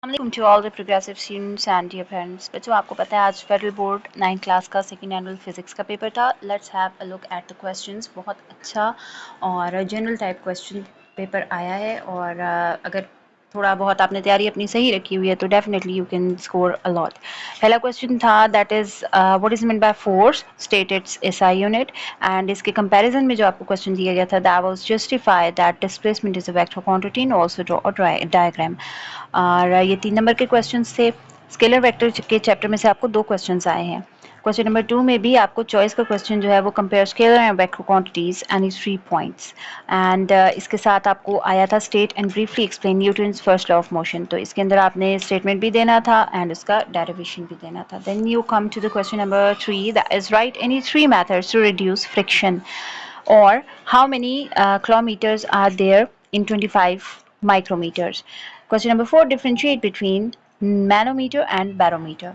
Assalamualaikum to all the progressive students and dear parents. बच्चों आपको पता है आज फेडरल बोर्ड 9 क्लास का सेकेंड एनुअल फिजिक्स का पेपर था. Let's have a look at the questions. बहुत अच्छा और जनरल टाइप क्वेश्चन पेपर आया है और अगर थोड़ा बहुत आपने तैयारी अपनी सही रखी हुई है तो definitely you can score a lot. पहला क्वेश्चन था that is what is mean by force, state it's SI unit. And इसके कंपैरिजन में जो आपको क्वेश्चन दिया गया था that was justify that displacement is a vector quantity and also draw a diagram. और ये 3 नंबर के क्वेश्चन थे. स्केलर वेक्टर के चैप्टर में से आपको 2 क्वेश्चन आए हैं. क्वेश्चन नंबर 2 में भी आपको चॉइस का क्वेश्चन जो है वो compare scalar and vector quantities any 3 points. And इसके साथ आपको आया था state and briefly explain Newton's first law of motion. तो इसके अंदर आपने स्टेटमेंट भी देना था एंड उसका डेरिवेशन भी देना था. Then you come to the question number 3 that is right any 3 methods to reduce friction or how many kilometers are there in 25 micrometers. Question number 4, differentiate between manometer and barometer.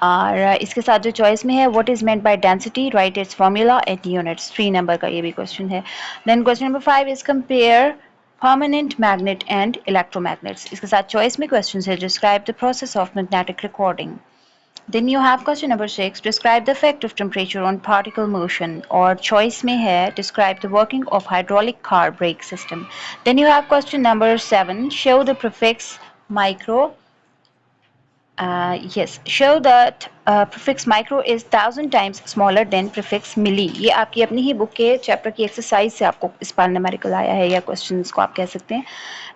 और इसके साथ जो choice में है what is meant by density, right its formula at units. 3 number का ये भी question है. Then question number 5 is compare permanent magnet and electromagnets. इसके साथ चॉइस में क्वेश्चन है describe the process of magnetic recording. Then you have question number 6. Describe the effect of temperature on particle motion. और choice में है describe the working of hydraulic car brake system. Then you have question number 7. Show the prefix micro. Yes, show that prefix micro is 1,000 times smaller than prefix milli. ये आपकी अपनी ही book के chapter की exercise से आपको इस बार numerical आया है या क्वेश्चंस को आप कह सकते हैं.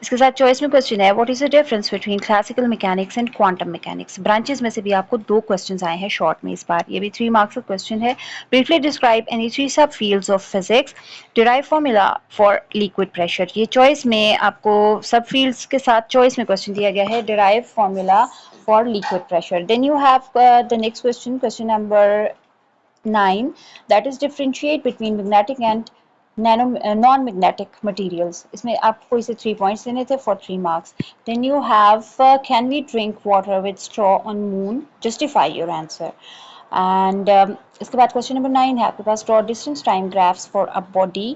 इसके साथ चॉइस में क्वेश्चन है what is the difference between classical mechanics and quantum mechanics. Branches में से भी आपको 2 क्वेश्चंस आए हैं शॉर्ट में इस बार. ये भी 3 मार्क्स का क्वेश्चन है. ब्रीफली डिस्क्राइब एनी 3 सब fields of physics. Derive formula for liquid pressure. ये चॉइस में आपको सब फील्ड्स के साथ चॉइस में क्वेश्चन दिया गया है. Derive formula for liquid pressure. Then you have the next question, question number 9, that is differentiate between magnetic and non-magnetic materials. इसमें आपको इसे 3 points देने थे for 3 marks. Then you have can we drink water with straw on moon? Justify your answer. And इसके बाद question number 9 है आपके पास draw distance time graphs for a body.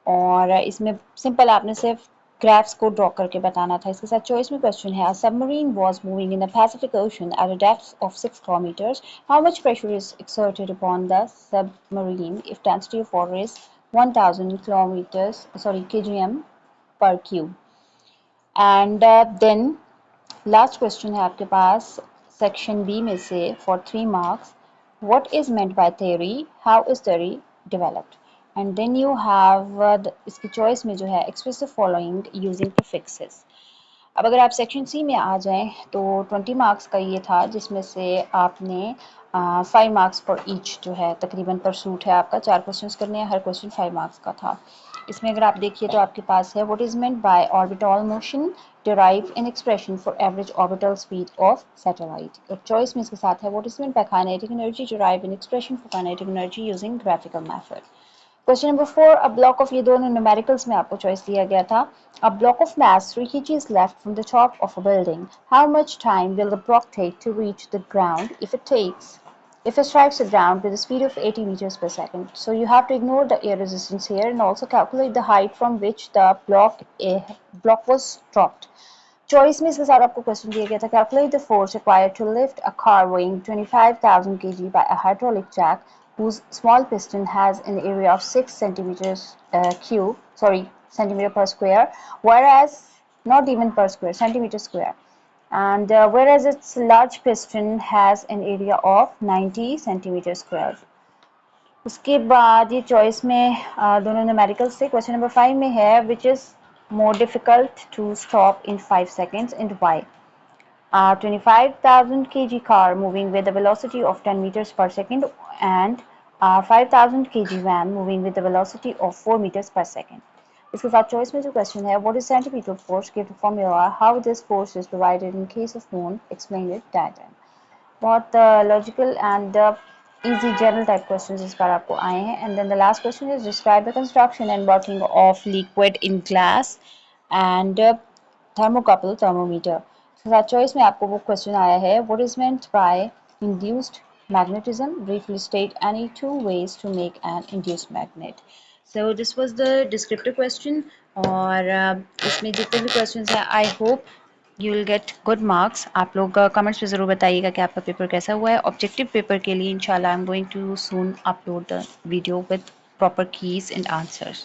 और इसमें सिंपल आपने सिर्फ ग्राफ्स को ड्रॉ करके बताना था. इसके साथ चॉइस में क्वेश्चन है submarine was moving in the Pacific ocean at a depth of 6 kilometers. How much pressure is exerted upon the submarine if density of water is 1000 kgm per cube. And then last question है आपके पास section B में से for 3 marks. What is meant by theory? How is theory developed? And then you have इसकी choice में जो है express the following using prefixes. अब अगर आप सेक्शन सी में आ जाएं तो 20 marks का ये था जिसमें से आपने 5 marks फॉर ईच जो है तकरीबन परसूट है आपका. 4 क्वेश्चंस करने हैं, हर क्वेश्चन 5 marks का था. इसमें अगर आप देखिए तो आपके पास है what is meant bye orbital motion, derive an expression for average orbital speed of satellite. और चॉइस में इसके साथ है what is meant bye kinetic energy, derive an expression for kinetic energy using graphical method. Question number 4, a block of, ये दोनों numericals में आपको choice दिया गया था. A block of mass 3 kg is left from the top of a building. How much time will the block take to reach the ground if it strikes the ground with a speed of 80 meters per second? So you have to ignore the air resistance here and also calculate the height from which the block was dropped. Choice में इसके साथ आपको question दिया गया था calculate the force required to lift a car weighing 25,000 kg by a hydraulic jack whose small piston has an area of 6 centimeters centimeter per square, whereas not even per square, centimeter square, and whereas its large piston has an area of 90 centimeter square. उसके बाद ये choice में दोनों numericals थे. Question number 5 में है which is more difficult to stop in 5 seconds and why? A 25,000 kg car moving with a velocity of 10 meters per second and a 5,000 kg van moving with a velocity of 4 meters per second. इसके साथ choice में जो question है what is centimeter force, give the formula, how this force is provided in case of moon, explain it, diagram. बहुत logical and easy general type questions इस बार आपको आए हैं. And then the last question is describe the construction and working of liquid in glass and thermocouple thermometer. So choice में आपको वो question आया है what is meant by induced magnetism, briefly state any 2 ways to make an induced magnet. So this was the descriptive question और इसमें जितने भी questions हैं I hope you will get good marks. आप लोग कमेंट्स में ज़रूर बताइएगा कि आपका पेपर कैसा हुआ है। ऑब्जेक्टिव पेपर के लिए इंशाल्लाह I am going too soon upload the video with proper keys and answers.